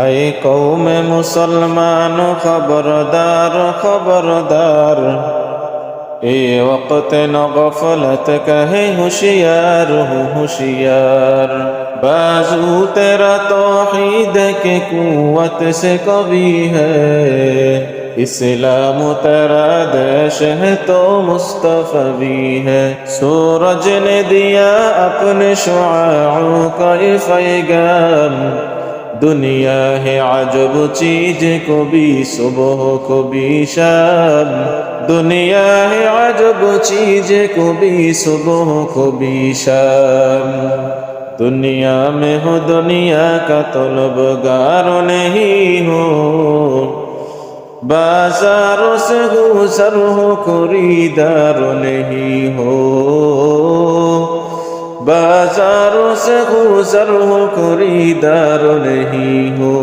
ऐ कौम मुसलमान खबरदार खबरदार, ए वक्त न गफलत कहे होशियार हो होशियार। बाजू तेरा तौहीद के कुव्वत से कभी है, इस्लाम तेरा देश है तो मुस्तफा भी है। सूरज ने दिया अपने शुआओं का ये पैगाम, दुनिया है अजब चीज को भी सुबह को भी शाम। दुनिया है अजब चीज को भी सुबह को भी शाम। दुनिया में हो दुनिया का तलबगार नहीं हो, बाजारों से गुजर हो खरीदार नहीं हो। बाजारों से गुजर हो खरीदार नहीं हो।